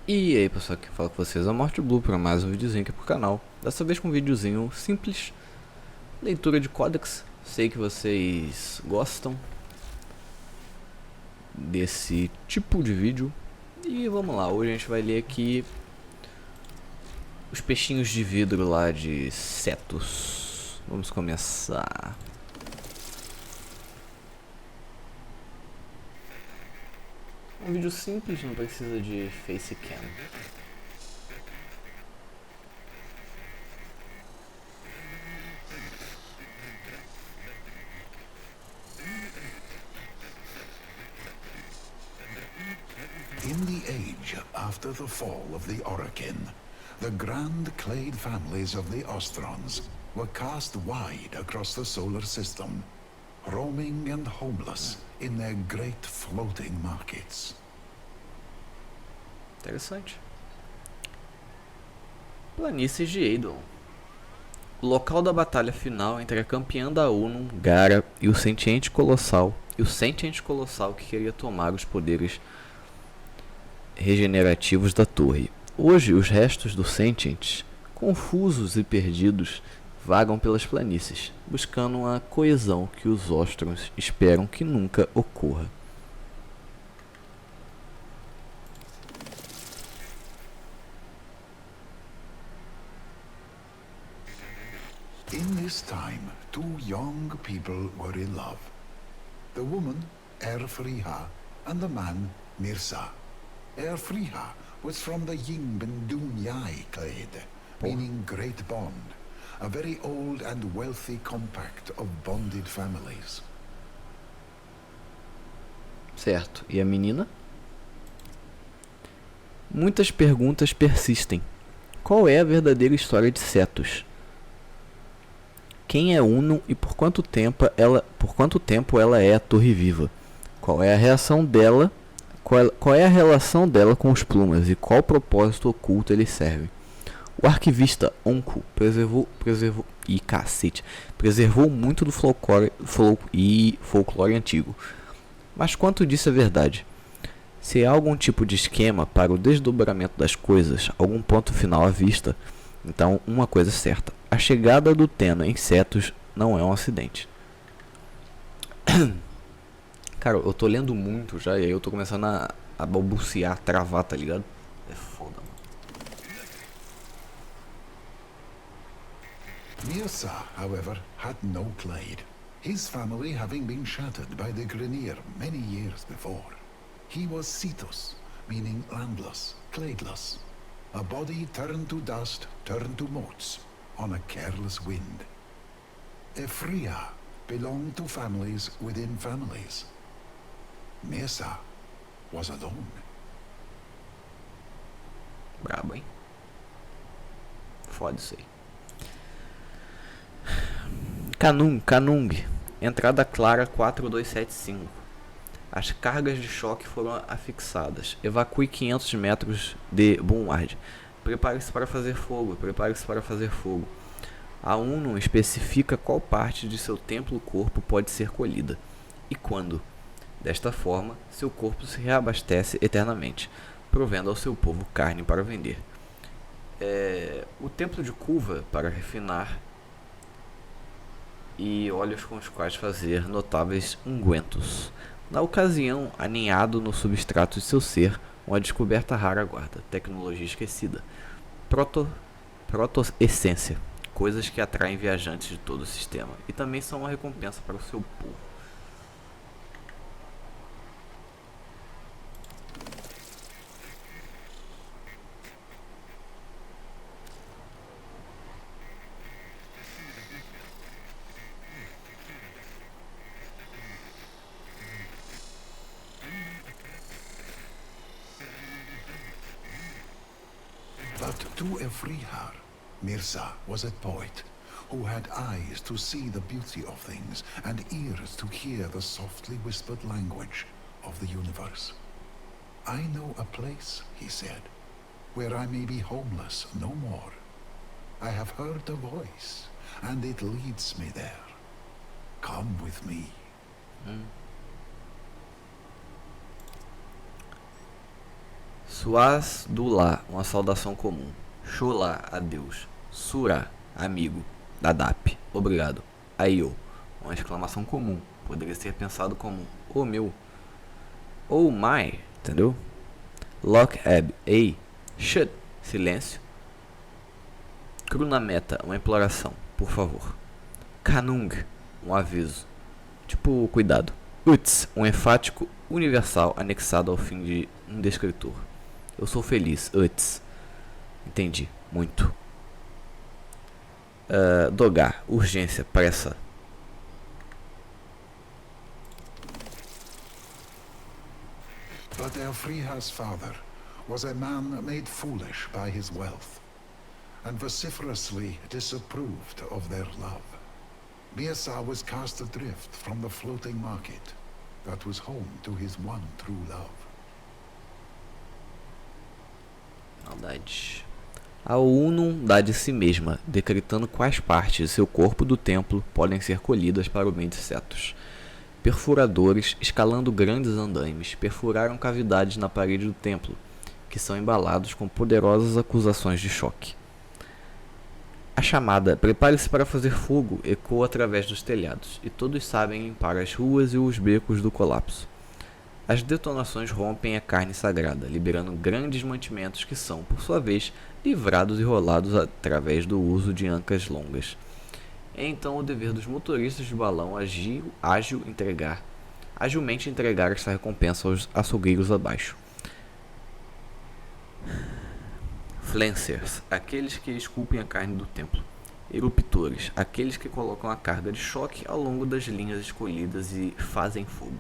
E aí pessoal, que fala com vocês é o Morte Blue para mais um videozinho aqui pro canal. Dessa vez com um videozinho simples, leitura de códex. Sei que vocês gostam desse tipo de vídeo. E vamos lá, hoje a gente vai ler aqui os peixinhos de vidro lá de Cetus. Vamos começar. Um vídeo simples, não precisa de facecam. In the age after the fall of the Orokin, the grand clade families of the Ostrons were cast wide across the solar system, roaming and homeless in their great floating markets. Interessante. Planícies de Eidolon. O local da batalha final entre a campeã da Unum, Gara, e o Sentiente Colossal, que queria tomar os poderes regenerativos da torre. Hoje, os restos do Sentient, confusos e perdidos, vagam pelas planícies, buscando uma coesão que os Ostrons esperam que nunca ocorra. In this time, two young people were in love. The woman, Erfriha, and the man, Mirza. Erfriha was from the Yingbendungyai clade, meaning great bond, a very old and wealthy compact of bonded families. Certo. E a menina? Muitas perguntas persistem. Qual é a verdadeira história de Cetus? Quem é Unum e por quanto tempo ela é a Torre Viva? Qual é a reação dela? Qual é a relação dela com os Plumas e qual propósito oculto eles servem? O arquivista Onku preservou muito do folclore antigo. Mas quanto disso é verdade? Se há algum tipo de esquema para o desdobramento das coisas, algum ponto final à vista, então uma coisa é certa: a chegada do Tenno em Cetus não é um acidente. Cara, eu tô lendo muito já e aí eu tô começando a balbuciar, travar, tá ligado? É foda, mano. Mirza, however, had no clade, his family having been shattered by the Grineer many years before. He was Cetus, meaning landless, cladeless. A body turned to dust, turned to motes, on a careless wind. Ephria belonged to families within families. Mirza was alone. Brabo, hein? Foda isso aí. Kanung. Entrada clara 4275. As cargas de choque foram afixadas. Evacue 500 metros de Boonward. Prepare-se para fazer fogo. A Unum especifica qual parte de seu templo-corpo pode ser colhida e quando. Desta forma, seu corpo se reabastece eternamente, provendo ao seu povo carne para vender. O templo de Culva para refinar e óleos com os quais fazer notáveis ungüentos. Na ocasião, aninhado no substrato de seu ser, uma descoberta rara aguarda, tecnologia esquecida. Proto-essência, coisas que atraem viajantes de todo o sistema e também são uma recompensa para o seu povo. But to Efrihar, Mirza was a poet who had eyes to see the beauty of things and ears to hear the softly whispered language of the universe. I know a place, he said, where I may be homeless no more. I have heard a voice, and it leads me there. Come with me. Suaz-Dulá, uma saudação comum. Xolá, adeus. Surá, amigo. Dadap, obrigado. Aiô, uma exclamação comum. Poderia ser pensado como "oh meu", "oh my", entendeu? Lock-eb, ei. Shut, silêncio. Krunameta, uma imploração, por favor. Kanung, um aviso, tipo cuidado. Uts, um enfático universal anexado ao fim de um descritor. Eu sou feliz, Uts. Entendi, muito. Dogar, urgência, pressa. But Elfriha's father was a man made foolish by his wealth, and vociferously disapproved of their love. Mirza was cast adrift from the floating market that was home to his one true love. Maldade. A Unum dá de si mesma, decretando quais partes de seu corpo do templo podem ser colhidas para o bem de Cetus. Perfuradores, escalando grandes andaimes, perfuraram cavidades na parede do templo, que são embalados com poderosas acusações de choque. A chamada "prepare-se para fazer fogo" ecoa através dos telhados, e todos sabem limpar as ruas e os becos do colapso. As detonações rompem a carne sagrada, liberando grandes mantimentos que são, por sua vez, livrados e rolados através do uso de ancas longas. É então o dever dos motoristas de balão agilmente entregar essa recompensa aos açougueiros abaixo. Flancers, aqueles que esculpem a carne do templo. Eruptores, aqueles que colocam a carga de choque ao longo das linhas escolhidas e fazem fogo,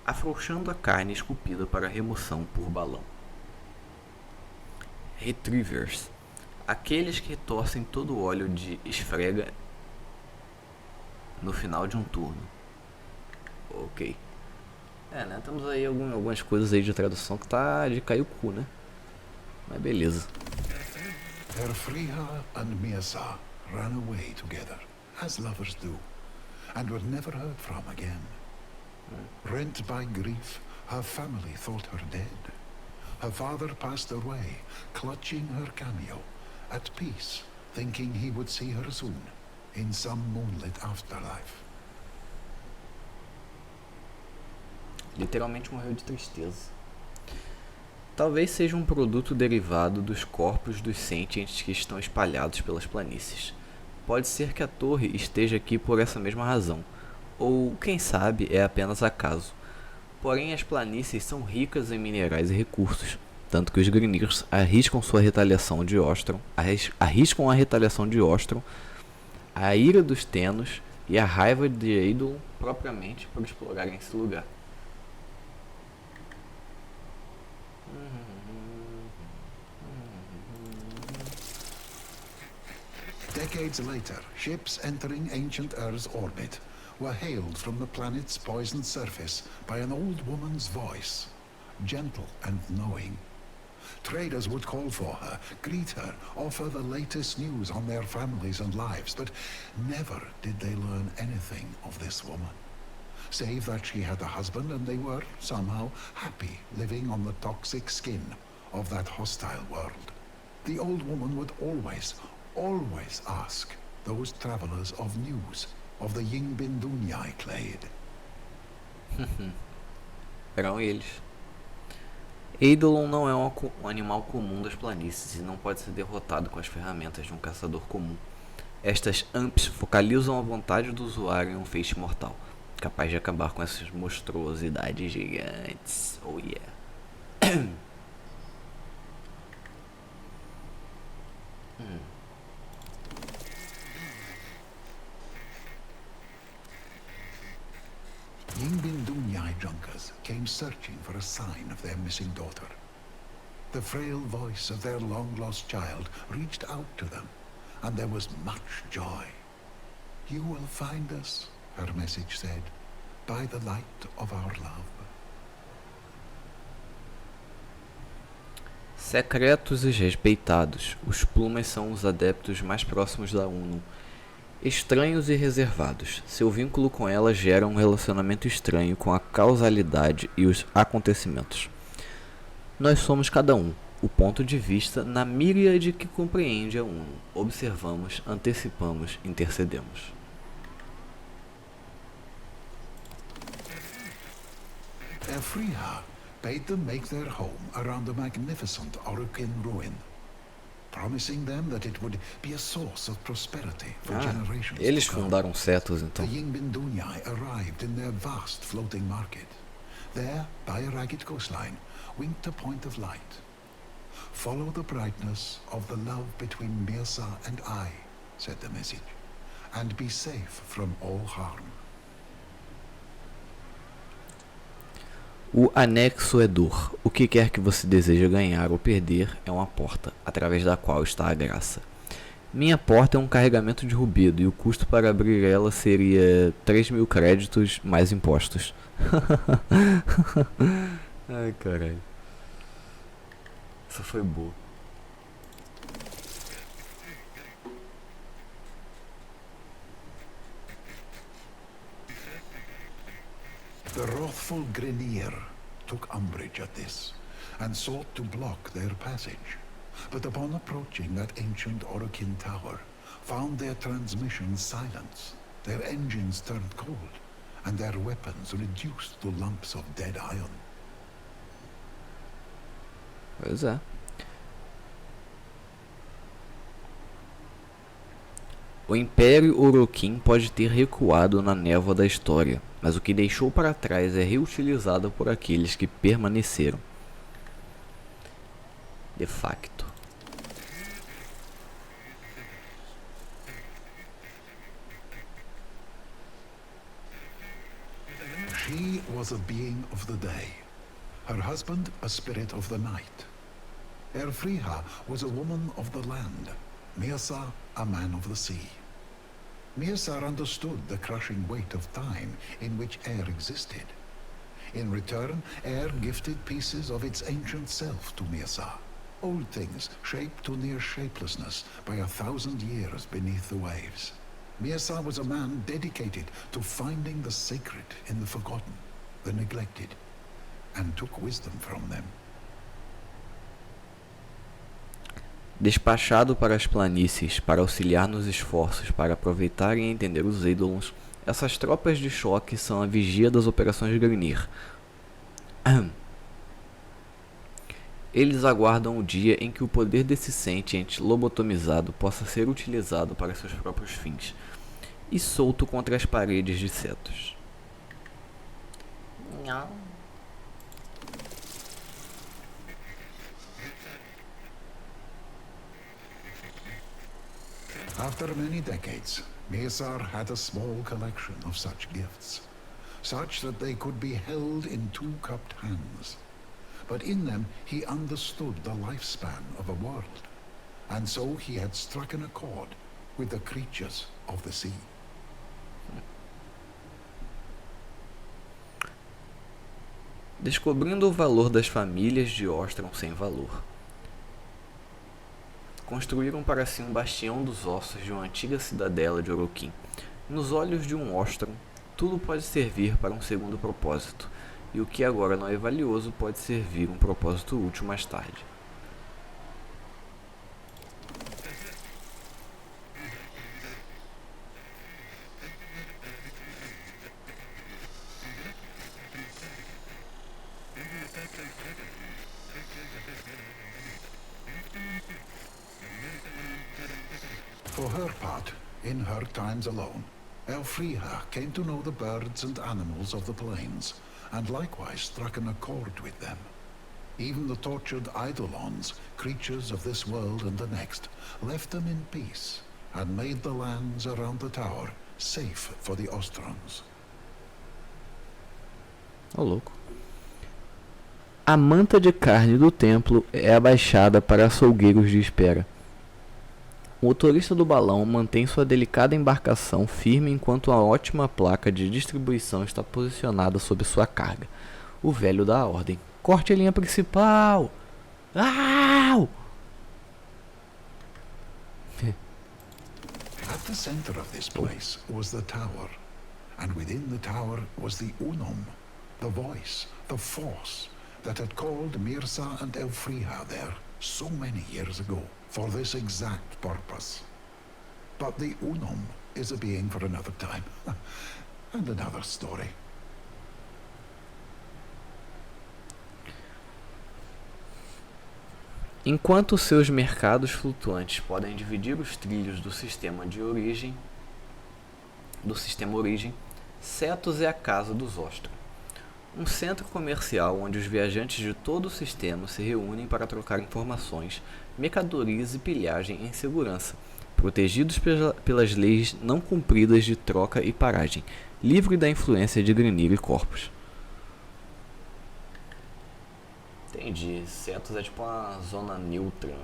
afrouxando a carne esculpida para remoção por balão. Retrievers, aqueles que torcem todo o óleo de esfrega no final de um turno. Ok. Né? Temos aí algumas coisas aí de tradução que tá de cair o cu, né? Mas beleza. Elfriha and Mirza ran away together, as lovers do, and were never heard from again. Rent by grief, her family thought her dead. Her father passed away, clutching her cameo, at peace, thinking he would see her soon, in some moonlit afterlife. Literalmente morreu de tristeza. Talvez seja um produto derivado dos corpos dos sentientes que estão espalhados pelas planícies. Pode ser que a torre esteja aqui por essa mesma razão, ou, quem sabe, é apenas acaso. Porém, as planícies são ricas em minerais e recursos, tanto que os Grineers arriscam a retaliação de Ostrom, a ira dos Tenos e a raiva de Eidolon propriamente por explorarem esse lugar. Decades later, ships entering ancient Earth's orbit were hailed from the planet's poisoned surface by an old woman's voice, gentle and knowing. Traders would call for her, greet her, offer the latest news on their families and lives, but never did they learn anything of this woman, save that she had a husband and they were, somehow, happy living on the toxic skin of that hostile world. The old woman would always ask those travelers of news of the Yingbin-Dunyai clade. Eram eles. Eidolon não é um animal comum das planícies e não pode ser derrotado com as ferramentas de um caçador comum. Estas AMPs focalizam a vontade do usuário em um feixe mortal, capaz de acabar com essas monstruosidades gigantes. Oh yeah. Yingbin-Dunyai junkers came searching for a sign of their missing daughter. The frail voice of their long-lost child reached out to them, and there was much joy. "You will find us," her message said, "by the light of our love." Secretos e respeitados, os Plumas são os adeptos mais próximos da Unum. Estranhos e reservados, seu vínculo com ela gera um relacionamento estranho com a causalidade e os acontecimentos. Nós somos cada um, o ponto de vista na míriade que compreende a uno. Observamos, antecipamos, intercedemos. Elfriha bade them make their home around the magnificent Orokin ruin, promising them that it would be a source of prosperity for generations Eles to come. fundaram Cetus, então. The Yingbindunyai arrived in their vast floating market. There, by a ragged coastline, winked a point of light. Follow the brightness of the love between Mirza and I, said the message, and be safe from all harm. O anexo é dor. O que quer que você deseja ganhar ou perder é uma porta, através da qual está a graça. Minha porta é um carregamento de rubido e o custo para abrir ela seria 3.000 créditos mais impostos. Ai, caralho. Essa foi boa. The wrathful Grineer took umbrage at this, and sought to block their passage. But upon approaching that ancient Orokin tower, found their transmissions silenced, their engines turned cold, and their weapons reduced to lumps of dead iron. Pois é. O Império Orokin pode ter recuado na névoa da história, mas o que deixou para trás é reutilizado por aqueles que permaneceram. De facto. She was a being of the day, her husband a spirit of the night. Elfriha was a woman of the land, Mirza a man of the sea. Mirza understood the crushing weight of time in which air existed. In return, air gifted pieces of its ancient self to Mirza, old things shaped to near shapelessness by 1,000 years beneath the waves. Mirza was a man dedicated to finding the sacred in the forgotten, the neglected, and took wisdom from them. Despachado para as planícies para auxiliar nos esforços para aproveitar e entender os Eidolons, essas tropas de choque são a vigia das operações Grineer. Eles aguardam o dia em que o poder desse sentiente lobotomizado possa ser utilizado para seus próprios fins, e solto contra as paredes de Cetus. After many decades, Mirza had a small collection of such gifts, such that they could be held in two cupped hands. But in them he understood the lifespan of a world, and so he had struck an accord with the creatures of the sea. Descobrindo o valor das famílias de Ostron sem valor. Construíram para si um bastião dos ossos de uma antiga cidadela de Orokin. Nos olhos de um Ostron, tudo pode servir para um segundo propósito, e o que agora não é valioso pode servir um propósito útil mais tarde. For her part, in her times alone, Elfriha came to know the birds and animals of the plains, and likewise struck an accord with them. Even the tortured Eidolons, creatures of this world and the next, left them in peace, and made the lands around the tower safe for the Ostrons. Ô, louco. A manta de carne do templo é abaixada para açougueiros de espera. O motorista do balão mantém sua delicada embarcação firme enquanto a ótima placa de distribuição está posicionada sob sua carga. O velho dá a ordem. Corte a linha principal! Au! At the center of this place was the tower, and within the tower was the Unum, the voice, the force, that had called Mirza and Elfriha there so many years ago for this exact purpose. But the Unum is a being for another time, and another story. Enquanto seus mercados flutuantes podem dividir os trilhos do sistema origem, Cetos é a casa dos Ostrom, um centro comercial onde os viajantes de todo o sistema se reúnem para trocar informações, mercadorias e pilhagem em segurança, protegidos pelas leis não cumpridas de troca e paragem, livre da influência de Grinir e Corpos. Entendi. Cetos é tipo uma zona neutra.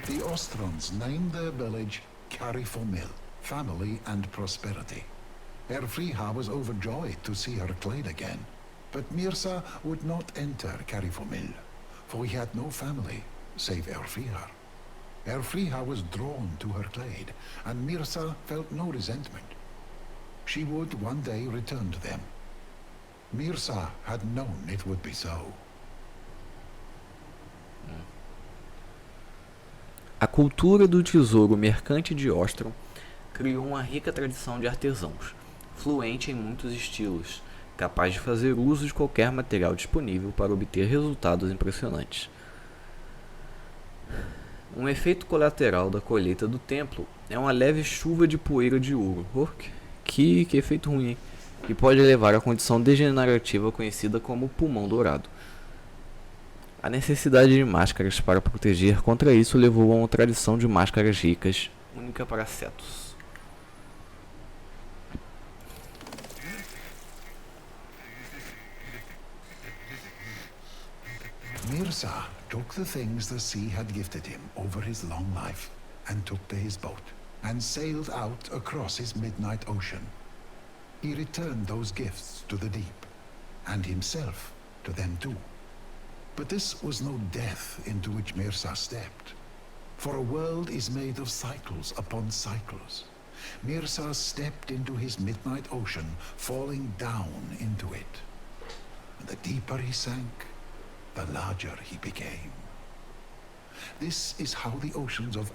The Ostrons named their village Carifomil, family and prosperity. Elfriha was overjoyed to see her clade again, but Mirza would not enter Carifomil, for he had no family save Elfriha. Elfriha was drawn to her clade, and Mirza felt no resentment. She would one day return to them. Mirza had known it would be so. A cultura do tesouro mercante de Ostrom criou uma rica tradição de artesãos, fluente em muitos estilos, capaz de fazer uso de qualquer material disponível para obter resultados impressionantes. Um efeito colateral da colheita do templo é uma leve chuva de poeira de ouro. Que efeito ruim, hein? Que pode levar à condição degenerativa conhecida como pulmão dourado. A necessidade de máscaras para proteger contra isso levou a uma tradição de máscaras ricas, única para Cetos. Mirza took the things the sea had gifted him over his long life, and took to his boat, and sailed out across his midnight ocean. He returned those gifts to the deep, and himself to them too. But this was no death into which Mirza stepped, for a world is made of cycles upon cycles. Mirza stepped into his midnight ocean, falling down into it. And the deeper he sank, the larger he became. This is how the oceans of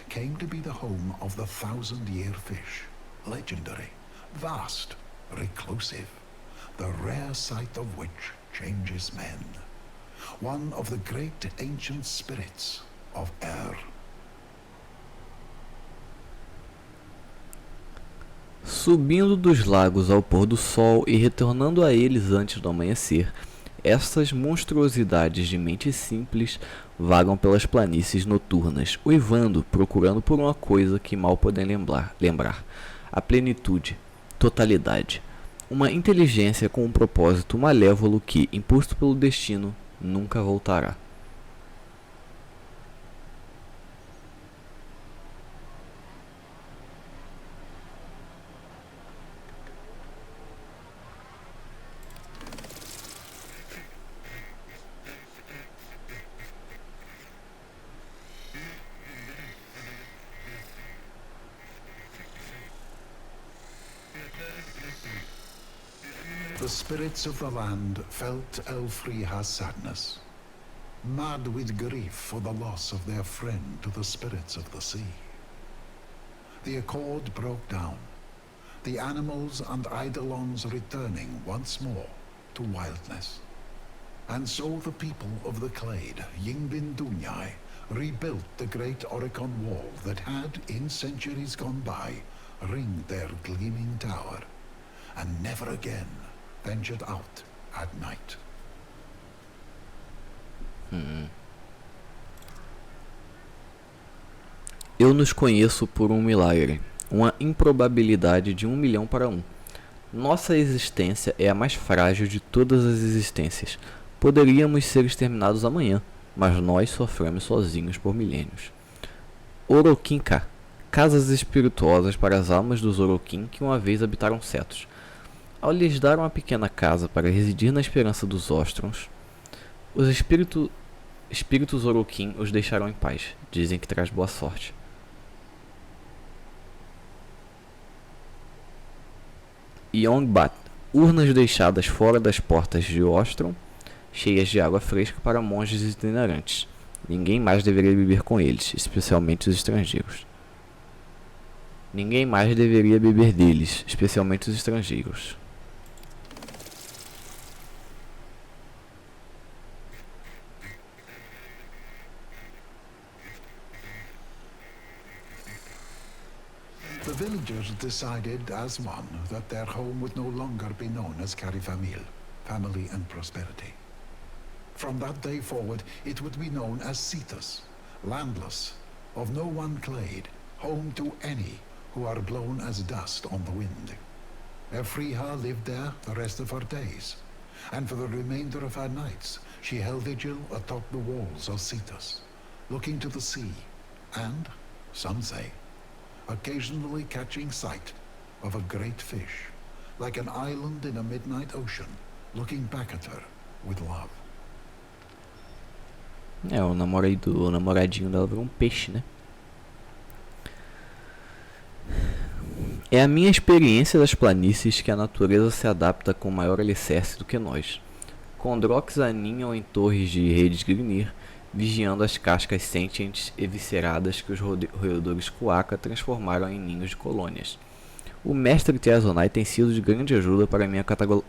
came to be the home of the 1,000-year fish, legendary, vast, reclusive, the rare sight of which changes men. One of the great ancient spirits of Subindo dos lagos ao pôr do sol e retornando a eles antes do amanhecer, essas monstruosidades de mente simples vagam pelas planícies noturnas, uivando, procurando por uma coisa que mal podem lembrar: a plenitude, totalidade, uma inteligência com um propósito malévolo que, imposto pelo destino, nunca voltará. The spirits of the land felt Elfriha's sadness, mad with grief for the loss of their friend to the spirits of the sea. The accord broke down, the animals and eidolons returning once more to wildness. And so the people of the Clade, Yingbin Dunyai, rebuilt the great Oricon wall that had, in centuries gone by, ringed their gleaming tower, and never again ventured out at night. Eu nos conheço por um milagre, uma improbabilidade de 1 milhão para 1. Nossa existência é a mais frágil de todas as existências. Poderíamos ser exterminados amanhã, mas nós sofremos sozinhos por milênios. Oroquim-Ka, casas espirituosas para as almas dos Oroquim que uma vez habitaram Cetos. Ao lhes dar uma pequena casa para residir na esperança dos Ostrons, os espíritos Orokin os deixarão em paz. Dizem que traz boa sorte. Yongbat. Urnas deixadas fora das portas de Ostrom, cheias de água fresca para monges itinerantes. Ninguém mais deveria beber com eles, especialmente os estrangeiros. Ninguém mais deveria beber deles, especialmente os estrangeiros. The villagers decided as one that their home would no longer be known as Carifamil, family and prosperity. From that day forward, it would be known as Cetus, landless, of no one clade, home to any who are blown as dust on the wind. Efriha lived there the rest of her days, and for the remainder of her nights, she held vigil atop the walls of Cetus, looking to the sea, and, some say, occasionally catching sight of a great fish, like an island in a midnight ocean, looking back at her with love. O namoradinho dela virou um peixe, né? É a minha experiência das planícies que a natureza se adapta com maior alicerce do que nós. Condroques aninham em torres de redes Grinir, vigiando as cascas sentientes e visceradas que os roedores Kuaka transformaram em ninhos de colônias. O mestre Tiazonai tem sido de grande ajuda para minha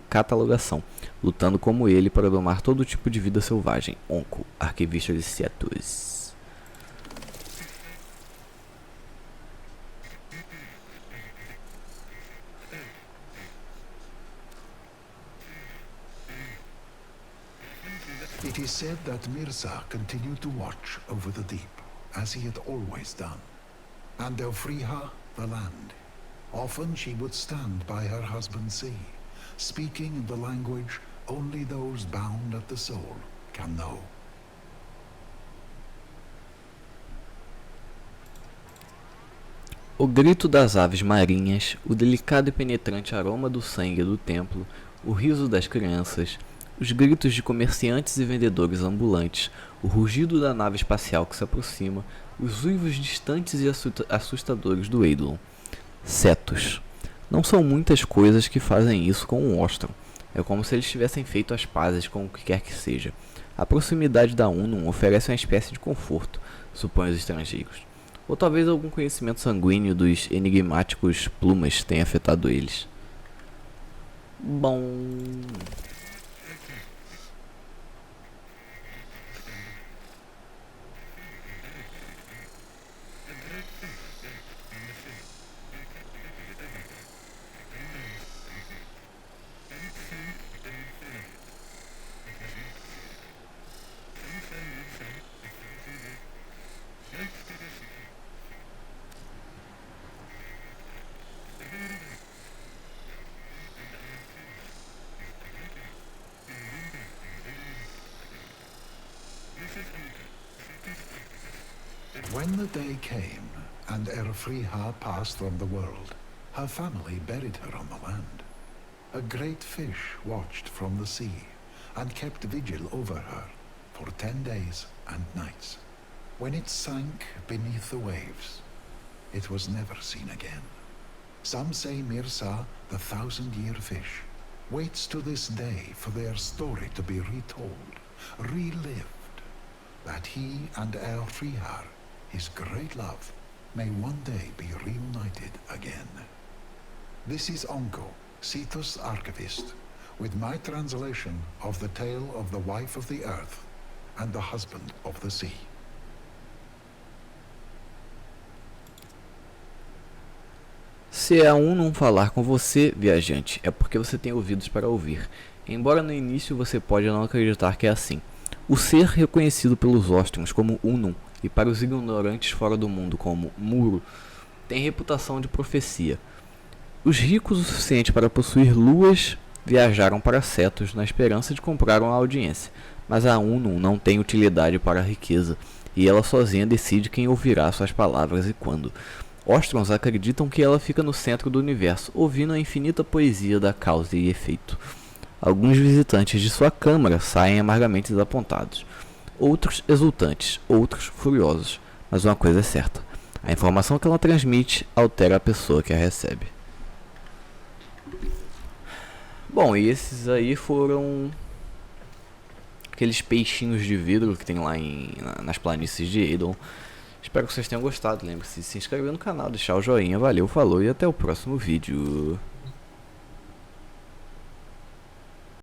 catalogação, lutando como ele para domar todo tipo de vida selvagem. Onco, arquivista de Cetus. It is said that Mirza continued to watch over the deep, as he had always done, and Elfriha the land. Often she would stand by her husband's sea, speaking in the language only those bound at the soul can know. O grito das aves marinhas, o delicado e penetrante aroma do sangue do templo, o riso das crianças, os gritos de comerciantes e vendedores ambulantes, o rugido da nave espacial que se aproxima, os uivos distantes e assustadores do Eidolon. Cetus. Não são muitas coisas que fazem isso com o Ostrom. É como se eles tivessem feito as pazes com o que quer que seja. A proximidade da Unum oferece uma espécie de conforto, supõem os estrangeiros. Ou talvez algum conhecimento sanguíneo dos enigmáticos plumas tenha afetado eles. Bom... When the day came, and Erfriha passed from the world, her family buried her on the land. A great fish watched from the sea, and kept vigil over her for 10 days and nights. When it sank beneath the waves, it was never seen again. Some say Mirza, the 1,000-year fish, waits to this day for their story to be retold, relived, that he and Erfriha, his great love, may one day be reunited again. This is Onko, Cetus archivist, with my translation of the tale of the wife of the earth and the husband of the sea. Se a não falar com você, viajante, é porque você tem ouvidos para ouvir. Embora no início você pode não acreditar que é assim. O ser reconhecido pelos Ostrons como Unum e para os ignorantes fora do mundo como Muro tem reputação de profecia. Os ricos o suficiente para possuir luas viajaram para Cetus na esperança de comprar uma audiência, mas a Unum não tem utilidade para a riqueza e ela sozinha decide quem ouvirá suas palavras e quando. Ostrons acreditam que ela fica no centro do universo, ouvindo a infinita poesia da causa e efeito. Alguns visitantes de sua câmara saem amargamente desapontados. outros exultantes, outros furiosos. Mas uma coisa é certa: a informação que ela transmite altera a pessoa que a recebe. Bom, e esses aí foram aqueles peixinhos de vidro que tem lá nas planícies de Eidon. Espero que vocês tenham gostado. Lembre-se de se inscrever no canal, deixar o joinha. Valeu, falou e até o próximo vídeo.